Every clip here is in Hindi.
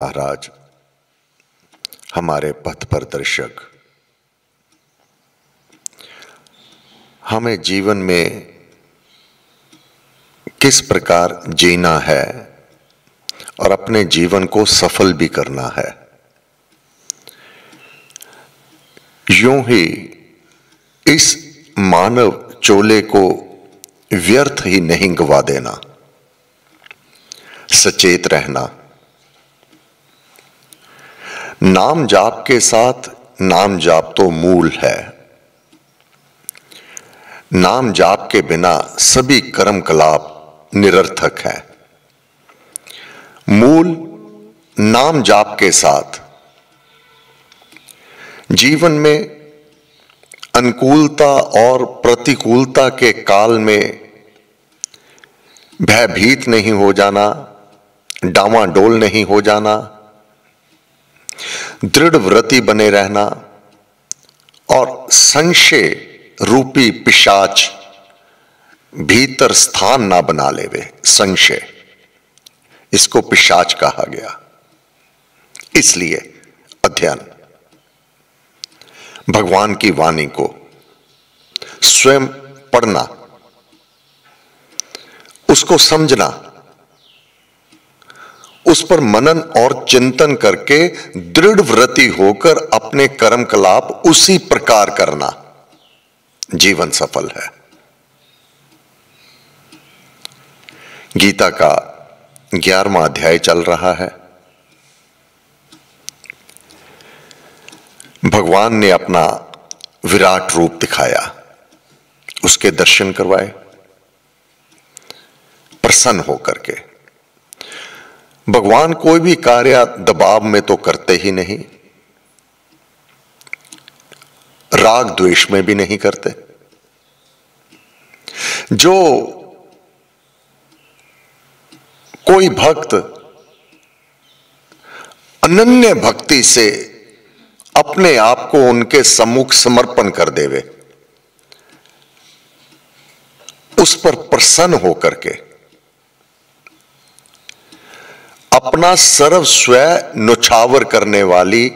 महाराज, हमारे पथ प्रदर्शक, हमें जीवन में किस प्रकार जीना है और अपने जीवन को सफल भी करना है। यूं ही इस मानव चोले को व्यर्थ ही नहीं गवा देना, सचेत रहना। नाम जाप के साथ नाम जाप तो मूल है। नाम जाप के बिना सभी कर्म कलाप निरर्थक है। मूल नाम जाप के साथ जीवन में अनुकूलता और प्रतिकूलता के काल में भयभीत नहीं हो जाना, डावाडोल नहीं हो जाना, दृढ़ व्रती बने रहना और संशय रूपी पिशाच भीतर स्थान ना बना लेवे। संशय, इसको पिशाच कहा गया। इसलिए अध्ययन, भगवान की वाणी को स्वयं पढ़ना, उसको समझना, उस पर मनन और चिंतन करके दृढ़ व्रती होकर अपने कर्म कलाप उसी प्रकार करना, जीवन सफल है। गीता का 11वां अध्याय चल रहा है। भगवान ने अपना विराट रूप दिखाया, उसके दर्शन करवाए प्रसन्न होकर के। भगवान कोई भी कार्य दबाव में तो करते ही नहीं, राग द्वेष में भी नहीं करते। जो कोई भक्त अनन्य भक्ति से अपने आप को उनके सम्मुख समर्पण कर देवे, उस पर प्रसन्न होकर के अपना सर्व स्वयं नुछावर करने वाली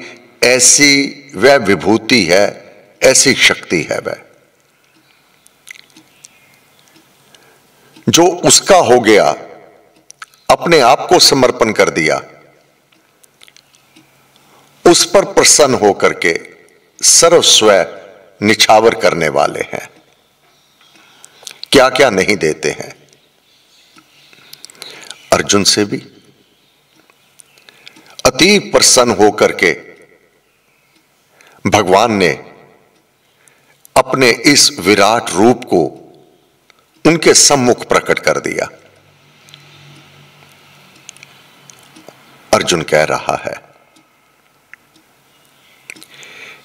ऐसी वह विभूति है, ऐसी शक्ति है वह, जो उसका हो गया, अपने आप को समर्पण कर दिया, उस पर प्रसन्न होकर के सर्व स्वयं निछावर करने वाले हैं। क्या क्या नहीं देते हैं। अर्जुन से भी अति प्रसन्न होकर के भगवान ने अपने इस विराट रूप को उनके सम्मुख प्रकट कर दिया। अर्जुन कह रहा है,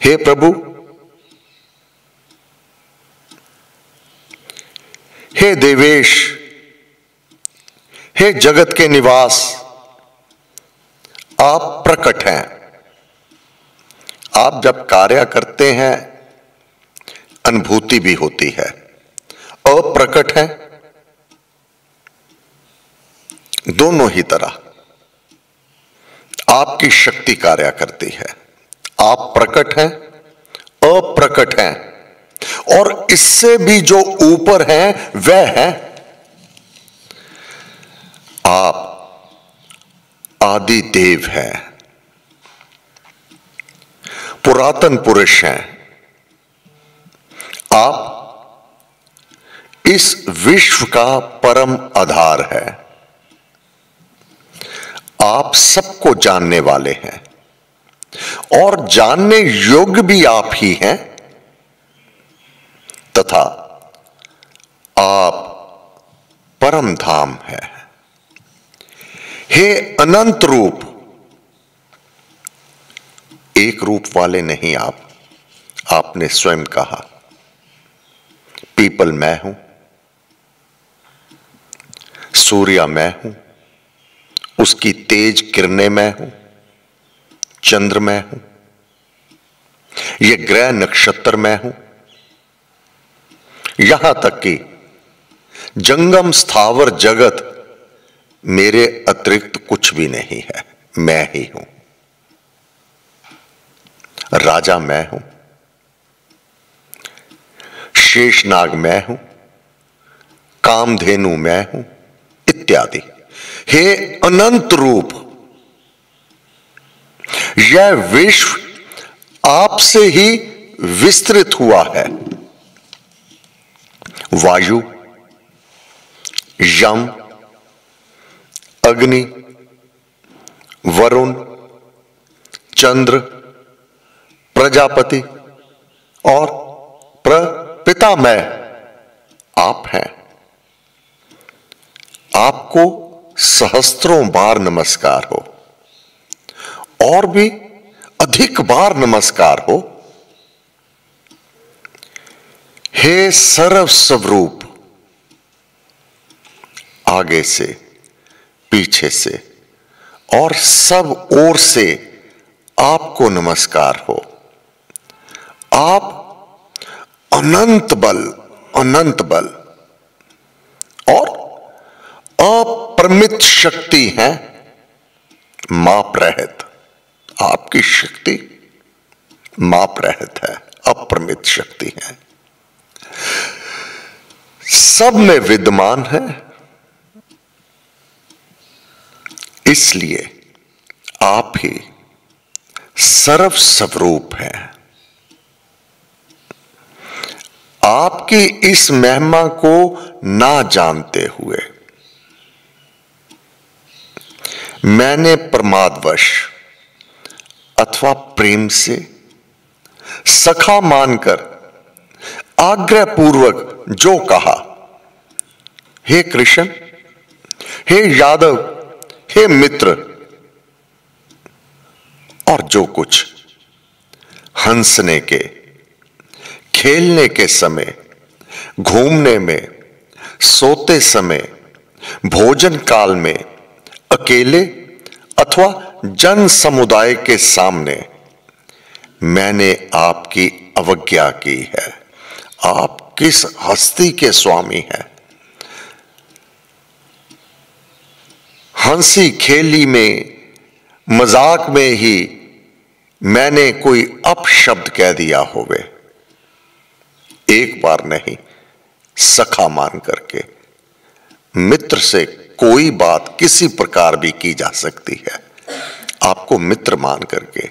हे प्रभु, हे देवेश, हे जगत के निवास, आप प्रकट हैं। आप जब कार्य करते हैं अनुभूति भी होती है। अप्रकट है, दोनों ही तरह आपकी शक्ति कार्य करती है। आप प्रकट हैं, अप्रकट हैं, और इससे भी जो ऊपर हैं वह है आप आदि देव है, पुरातन पुरुष हैं। आप इस विश्व का परम आधार है। आप सबको जानने वाले हैं और जानने योग्य भी आप ही हैं, तथा आप परम धाम है। हे अनंत रूप, एक रूप वाले नहीं आप। आपने स्वयं कहा, पीपल मैं हूं, सूर्य मैं हूं, उसकी तेज किरणें मैं हूं, चंद्र मैं हूं, ये ग्रह नक्षत्र मैं हूं, यहां तक कि जंगम स्थावर जगत मेरे अतिरिक्त कुछ भी नहीं है। मैं ही हूं। राजा मैं हूं, शेषनाग मैं हूं, कामधेनु मैं हूं, इत्यादि। हे अनंत रूप, यह विश्व आपसे ही विस्तृत हुआ है। वायु, यम, अग्नि, वरुण, चंद्र, प्रजापति और पितामह आप हैं। आपको सहस्त्रों बार नमस्कार हो, और भी अधिक बार नमस्कार हो। हे सर्व स्वरूप, आगे से, पीछे से और सब ओर से आपको नमस्कार हो। आप अनंत बल और अपरिमित शक्ति हैं, माप रहित। आपकी शक्ति माप रहित है, अपरिमित शक्ति है, सब में विद्यमान है। इसलिए आप ही सर्व स्वरूप हैं। आपकी इस महिमा को ना जानते हुए मैंने प्रमादवश अथवा प्रेम से सखा मानकर आग्रह पूर्वक जो कहा, हे कृष्ण, हे यादव, हे मित्र, और जो कुछ हंसने के, खेलने के समय, घूमने में, सोते समय, भोजन काल में, अकेले अथवा जन समुदाय के सामने मैंने आपकी अवज्ञा की है। आप किस हस्ती के स्वामी हैं? हंसी खेली में, मजाक में ही मैंने कोई अपशब्द कह दिया होवे, एक बार नहीं, सखा मान करके। मित्र से कोई बात किसी प्रकार भी की जा सकती है। आपको मित्र मान करके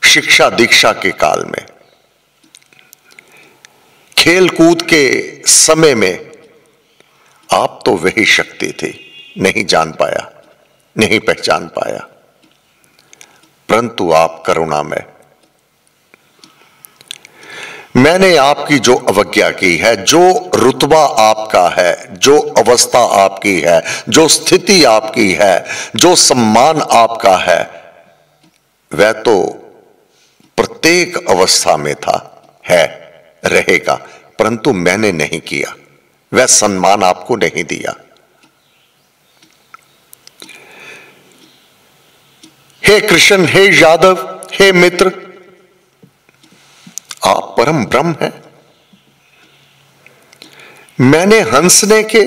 शिक्षा दीक्षा के काल में, खेल कूद के समय में आप तो वही शक्ति थी, नहीं जान पाया, नहीं पहचान पाया, परंतु आप करुणामय। मैंने आपकी जो अवज्ञा की है, जो रुतबा आपका है, जो अवस्था आपकी है, जो स्थिति आपकी है, जो सम्मान आपका है, वह तो प्रत्येक अवस्था में था, है, रहेगा, परंतु मैंने नहीं किया, वह सम्मान आपको नहीं दिया। हे कृष्ण, हे यादव, हे मित्र, आप परम ब्रह्म हैं। मैंने हंसने के,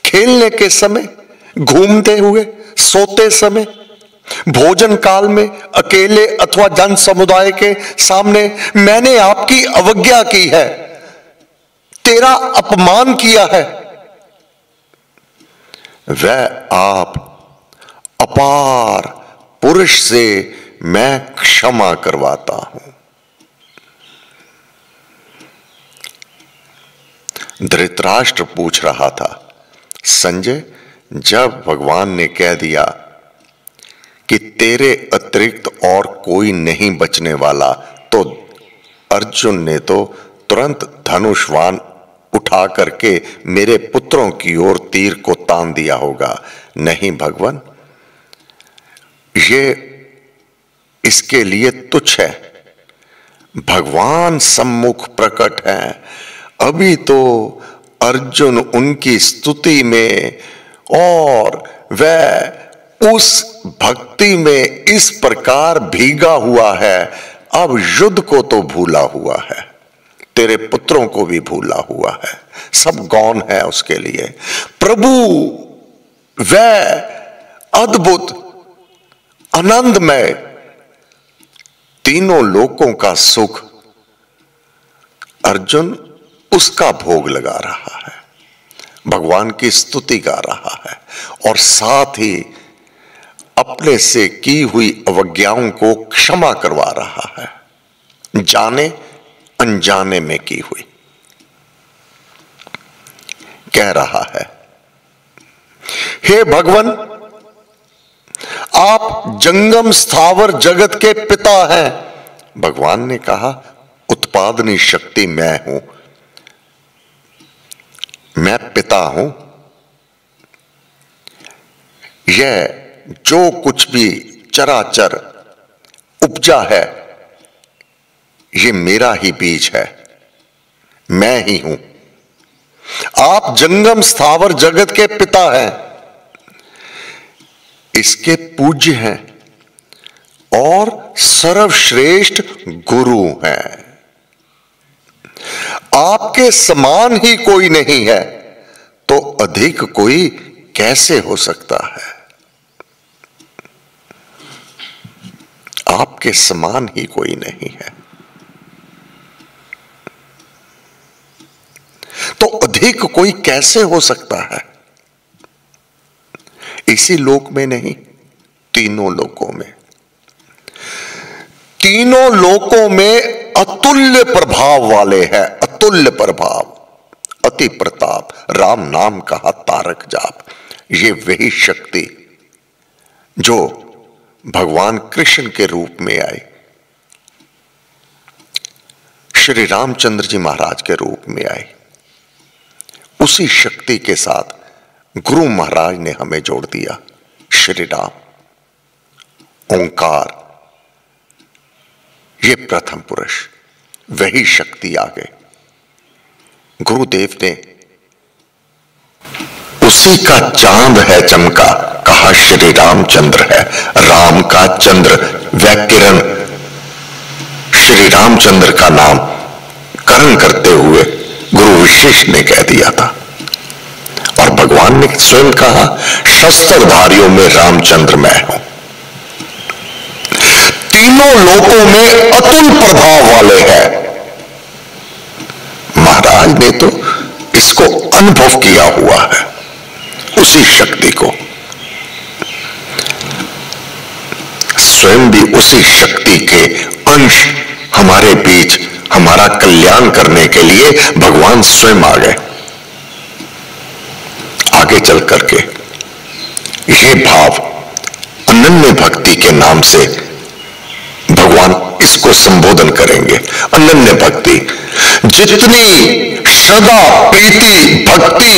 खेलने के समय, घूमते हुए, सोते समय, भोजन काल में, अकेले अथवा जन समुदाय के सामने मैंने आपकी अवज्ञा की है, तेरा अपमान किया है। वह आप अपार पुरुष से मैं क्षमा करवाता हूं। धृतराष्ट्र पूछ रहा था, संजय, जब भगवान ने कह दिया कि तेरे अतिरिक्त और कोई नहीं बचने वाला, तो अर्जुन ने तो तुरंत धनुष्वान उठा करके मेरे पुत्रों की ओर तीर को तान दिया होगा। नहीं भगवान, ये इसके लिए तुच्छ है। भगवान सम्मुख प्रकट है। अभी तो अर्जुन उनकी स्तुति में और वह उस भक्ति में इस प्रकार भीगा हुआ है, अब युद्ध को तो भूला हुआ है, तेरे पुत्रों को भी भूला हुआ है, सब गौण है उसके लिए। प्रभु वह अद्भुत आनंदमय, तीनों लोकों का सुख अर्जुन उसका भोग लगा रहा है, भगवान की स्तुति गा रहा है और साथ ही अपने से की हुई अवज्ञाओं को क्षमा करवा रहा है, जाने अनजाने में की हुई। कह रहा है, हे भगवान, आप जंगम स्थावर जगत के पिता हैं। भगवान ने कहा, उत्पादनी शक्ति मैं हूं, मैं पिता हूं। यह जो कुछ भी चराचर उपजा है, ये मेरा ही बीज है, मैं ही हूं। आप जंगम स्थावर जगत के पिता हैं, इसके पूज्य हैं और सर्वश्रेष्ठ गुरु हैं। आपके समान ही कोई नहीं है, तो अधिक कोई कैसे हो सकता है? आपके समान ही कोई नहीं है, तो अधिक कोई कैसे हो सकता है? इसी लोक में नहीं, तीनों लोकों में, तीनों लोकों में अतुल्य प्रभाव वाले हैं। अतुल्य प्रभाव, अति प्रताप, राम नाम कहा तारक जाप। ये वही शक्ति जो भगवान कृष्ण के रूप में आई, श्री रामचंद्र जी महाराज के रूप में आई, उसी शक्ति के साथ गुरु महाराज ने हमें जोड़ दिया। श्री राम, ओंकार, ये प्रथम पुरुष, वही शक्ति आ गई। गुरुदेव ने उसी का चांद है चमका, कहा श्री रामचंद्र है। राम का चंद्र वह किरण, श्री रामचंद्र का नाम करण करते हुए गुरु विशिष्ट ने कह दिया था। और भगवान ने स्वयं कहा, शस्त्रधारियों में रामचंद्र मैं हूं। तीनों लोकों में अतुल प्रभाव वाले हैं। महाराज ने तो इसको अनुभव किया हुआ है, उसी शक्ति को। स्वयं भी उसी शक्ति के अंश हमारे बीच हमारा कल्याण करने के लिए भगवान स्वयं आ गए। आगे चल करके ये भाव अनन्य भक्ति के नाम से भगवान इसको संबोधन करेंगे। अनन्य भक्ति, जितनी श्रद्धा, प्रीति, भक्ति,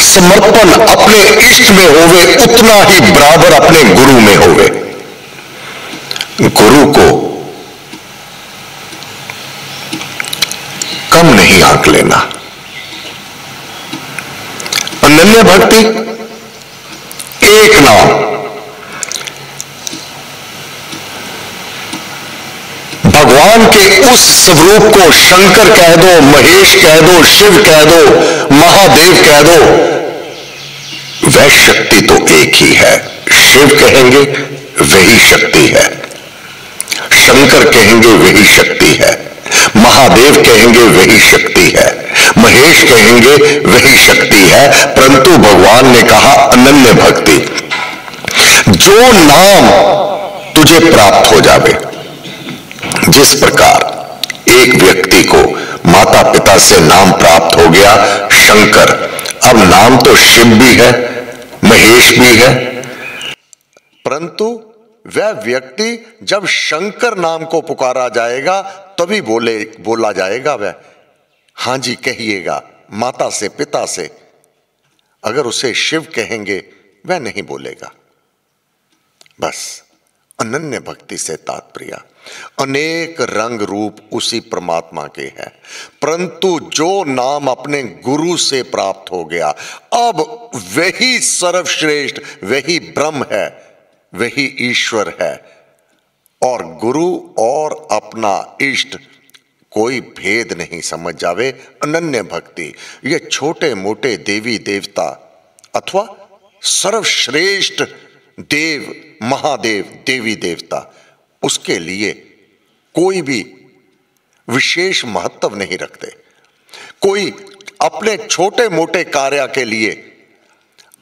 समर्पण अपने इष्ट में होवे, उतना ही बराबर अपने गुरु में होवे। गुरु को कम नहीं आंक लेना। अनन्य भक्ति एक नाम, भगवान के उस स्वरूप को शंकर कह दो, महेश कह दो, शिव कह दो, महादेव कह दो, वह शक्ति तो एक ही है। शिव कहेंगे वही शक्ति है, शंकर कहेंगे वही शक्ति है, महादेव कहेंगे वही शक्ति है, महेश कहेंगे वही शक्ति है। परंतु भगवान ने कहा अनन्य भक्ति, जो नाम तुझे प्राप्त हो जावे। जिस प्रकार एक व्यक्ति को माता पिता से नाम प्राप्त हो गया शंकर, अब नाम तो शिव भी है, महेश भी है, परंतु वह व्यक्ति जब शंकर नाम को पुकारा जाएगा तभी बोला जाएगा वह, हां जी कहिएगा, माता से पिता से। अगर उसे शिव कहेंगे वह नहीं बोलेगा। बस अनन्य भक्ति से तात्पर्य अनेक रंग रूप उसी परमात्मा के हैं, परंतु जो नाम अपने गुरु से प्राप्त हो गया, अब वही सर्वश्रेष्ठ, वही ब्रह्म है, वही ईश्वर है। और गुरु और अपना इष्ट कोई भेद नहीं समझ जावे। अनन्य भक्ति, ये छोटे मोटे देवी देवता अथवा सर्वश्रेष्ठ देव, महादेव, देवी देवता, उसके लिए कोई भी विशेष महत्व नहीं रखते। कोई अपने छोटे मोटे कार्य के लिए,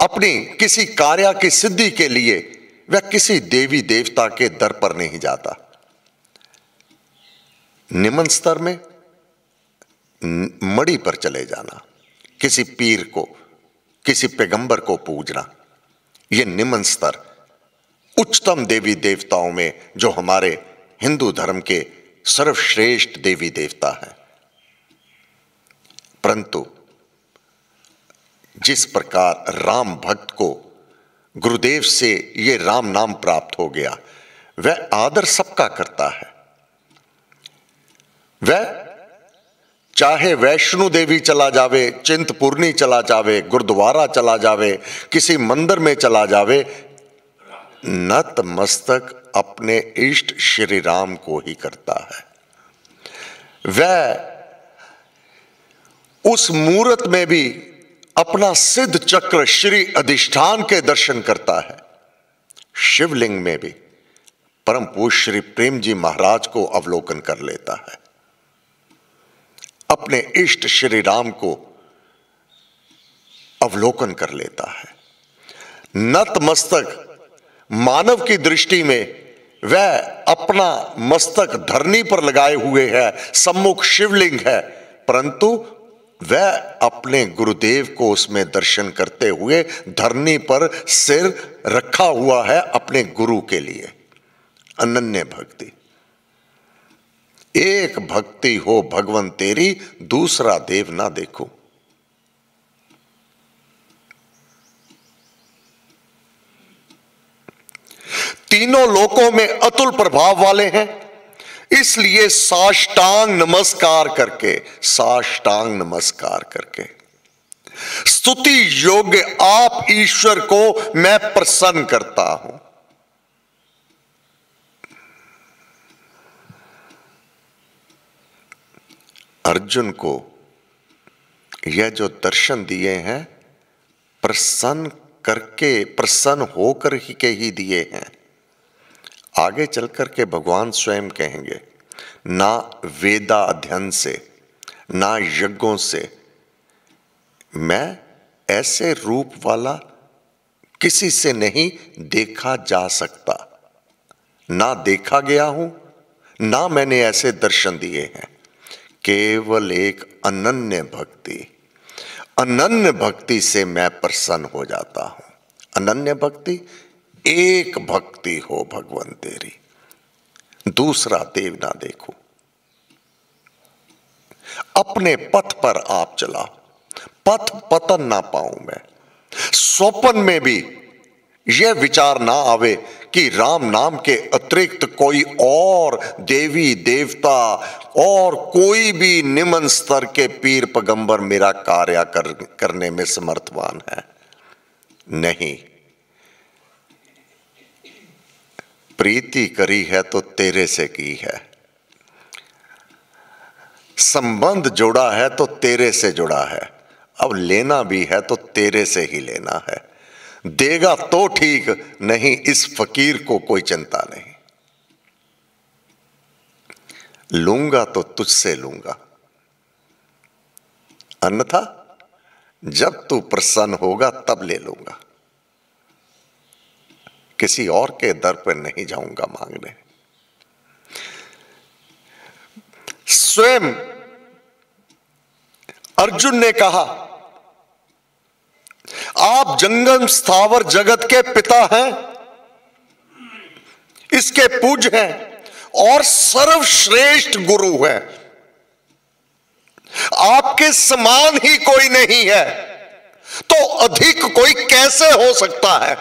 अपनी किसी कार्य की सिद्धि के लिए वह किसी देवी देवता के दर पर नहीं जाता। निम्न स्तर में मड़ी पर चले जाना, किसी पीर को, किसी पैगंबर को पूजना, यह निम्न स्तर उच्चतम देवी देवताओं में जो हमारे हिंदू धर्म के सर्वश्रेष्ठ देवी देवता हैं। परंतु जिस प्रकार राम भक्त को गुरुदेव से ये राम नाम प्राप्त हो गया, वह आदर सबका करता है। वह चाहे वैष्णो देवी चला जावे, चिंतपूर्णी चला जावे, गुरुद्वारा चला जावे, किसी मंदिर में चला जावे, नतमस्तक अपने इष्ट श्री राम को ही करता है। वह उस मूर्त में भी अपना सिद्ध चक्र श्री अधिष्ठान के दर्शन करता है। शिवलिंग में भी परम पूज्य श्री प्रेम जी महाराज को अवलोकन कर लेता है। अपने इष्ट श्री राम को अवलोकन कर लेता है। नतमस्तक मानव की दृष्टि में वह अपना मस्तक धरनी पर लगाए हुए है, सम्मुख शिवलिंग है, परंतु वह अपने गुरुदेव को उसमें दर्शन करते हुए धरनी पर सिर रखा हुआ है अपने गुरु के लिए। अनन्य भक्ति। एक भक्ति हो भगवन तेरी, दूसरा देव ना देखो। तीनों लोकों में अतुल प्रभाव वाले हैं, इसलिए साष्टांग नमस्कार करके, साष्टांग नमस्कार करके स्तुति योग्य आप ईश्वर को मैं प्रसन्न करता हूं। अर्जुन को यह जो दर्शन दिए हैं, प्रसन्न करके, प्रसन्न होकर ही के ही दिए हैं। आगे चलकर के भगवान स्वयं कहेंगे, ना वेदा अध्ययन से, ना यज्ञों से मैं ऐसे रूप वाला किसी से नहीं देखा जा सकता, ना देखा गया हूं, ना मैंने ऐसे दर्शन दिए हैं। केवल एक अनन्य भक्ति, अनन्य भक्ति से मैं प्रसन्न हो जाता हूं। अनन्य भक्ति, एक भक्ति हो भगवान तेरी, दूसरा देव ना देखो। अपने पथ पर आप चलाओ, पथ पतन ना पाऊं मैं। स्वप्न में भी यह विचार ना आवे कि राम नाम के अतिरिक्त कोई और देवी देवता और कोई भी निम्न स्तर के पीर पैगंबर मेरा कार्य करने में समर्थवान है। नहीं, प्रीति करी है तो तेरे से की है, संबंध जोड़ा है तो तेरे से जुड़ा है, अब लेना भी है तो तेरे से ही लेना है। देगा तो ठीक, नहीं इस फकीर को कोई चिंता नहीं। लूंगा तो तुझसे लूंगा, अन्यथा जब तू प्रसन्न होगा तब ले लूंगा। किसी और के दर पर नहीं जाऊंगा मांगने। स्वयं अर्जुन ने कहा, आप जंगम स्थावर जगत के पिता हैं, इसके पूज्य हैं और सर्वश्रेष्ठ गुरु हैं। आपके समान ही कोई नहीं है, तो अधिक कोई कैसे हो सकता है?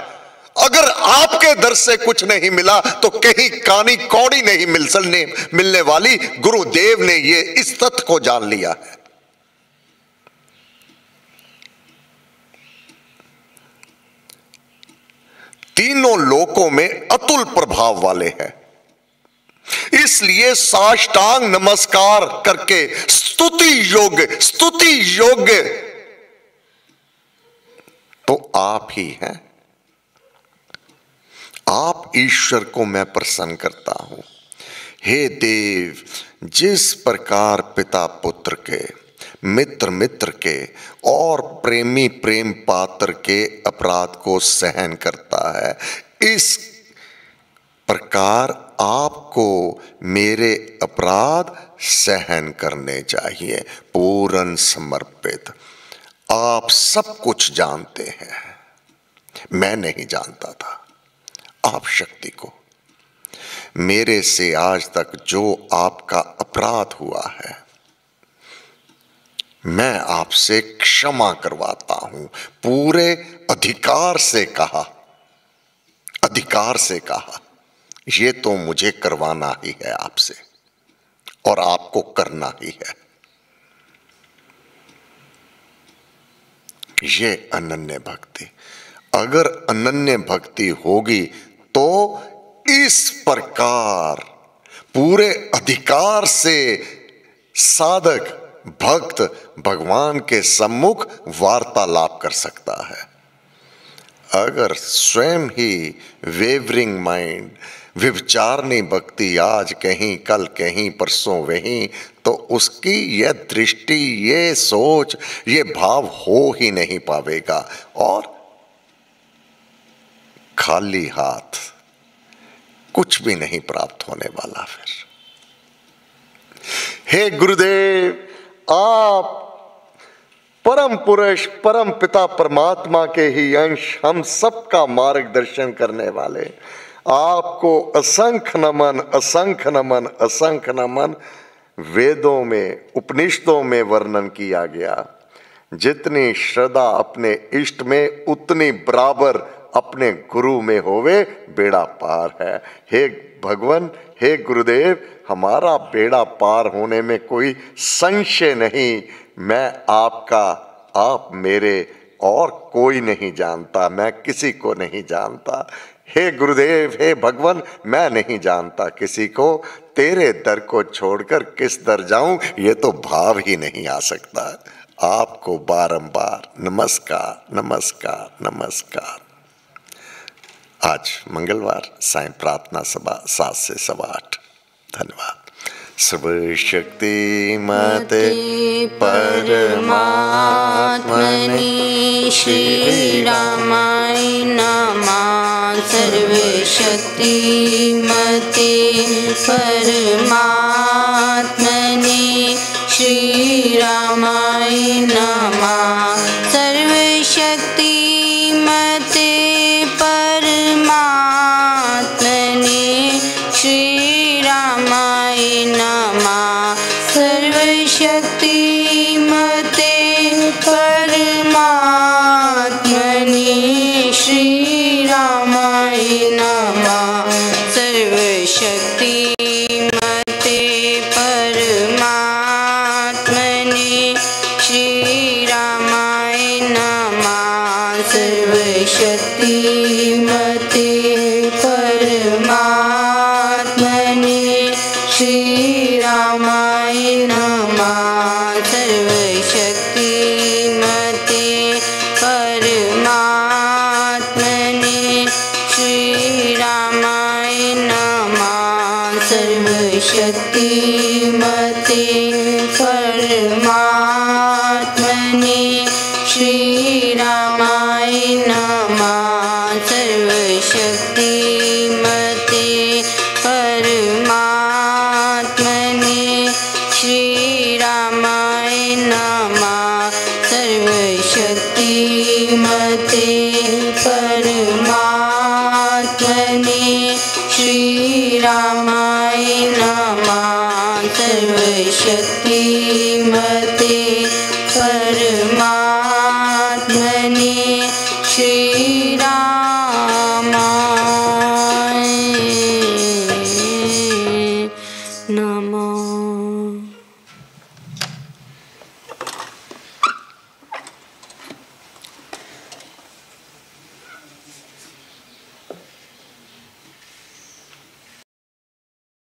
अगर आपके दर से कुछ नहीं मिला तो कहीं कानी कौड़ी नहीं मिलने वाली। गुरुदेव ने ये इस तथ्य को जान लिया है। तीनों लोकों में अतुल प्रभाव वाले हैं, इसलिए साष्टांग नमस्कार करके स्तुति योग्य तो आप ही हैं। आप ईश्वर को मैं प्रसन्न करता हूं। हे देव, जिस प्रकार पिता पुत्र के, मित्र मित्र के और प्रेमी प्रेम पात्र के अपराध को सहन करता है, इस प्रकार आपको मेरे अपराध सहन करने चाहिए। पूर्ण समर्पित। आप सब कुछ जानते हैं, मैं नहीं जानता था आप शक्ति को। मेरे से आज तक जो आपका अपराध हुआ है, मैं आपसे क्षमा करवाता हूं। पूरे अधिकार से कहा, अधिकार से कहा, ये तो मुझे करवाना ही है आपसे और आपको करना ही है। ये अनन्य भक्ति, अगर अनन्य भक्ति होगी तो इस प्रकार पूरे अधिकार से साधक भक्त भगवान के सम्मुख वार्तालाप कर सकता है। अगर स्वयं ही वेवरिंग माइंड, विचारनी भक्ति आज कहीं कल कहीं परसों वहीं, तो उसकी यह दृष्टि, ये सोच, ये भाव हो ही नहीं पावेगा और खाली हाथ कुछ भी नहीं प्राप्त होने वाला। फिर हे गुरुदेव, आप परम पुरुष, परम पिता परमात्मा के ही अंश, हम सबका मार्गदर्शन करने वाले, आपको असंख्य नमन, असंख्य नमन, असंख्य नमन। वेदों में, उपनिषदों में वर्णन किया गया, जितनी श्रद्धा अपने इष्ट में उतनी बराबर अपने गुरु में होवे, बेड़ा पार है। हे भगवान, हे गुरुदेव, हमारा बेड़ा पार होने में कोई संशय नहीं। मैं आपका, आप मेरे, और कोई नहीं जानता, मैं किसी को नहीं जानता। हे गुरुदेव, हे भगवान, मैं नहीं जानता किसी को। तेरे दर को छोड़कर किस दर जाऊं, ये तो भाव ही नहीं आ सकता। आपको बारंबार नमस्कार, नमस्कार, नमस्कार। आज मंगलवार, सायं प्रार्थना सभा 7 से 8:15। धन्यवाद। सर्वशक्तिमते परमात्मने श्री रामाय नमः। सर्वशक्तिमते परमात्मने श्री रामाय नमः। सर्वशक्तिमते परमात्मने श्री रामाय नमः। सर्वशक्तिमते परमात्मने श्री रामाय नमः। सर्वशक्तिमते परमात्मने श्री रामाय नमः। सर्वशक्तिमते परमात्मने श्री रामाय नमः। सर्वशक्तिमते परमात्मने श्री रामाय नमः। सर्वशक्तिमते परमात्मने श्री रामाय नमः। सर्वशक्तिमते परमात्मने श्री रामाय नमः। सर्वशक्तिमते परमात्मने श्री रामाय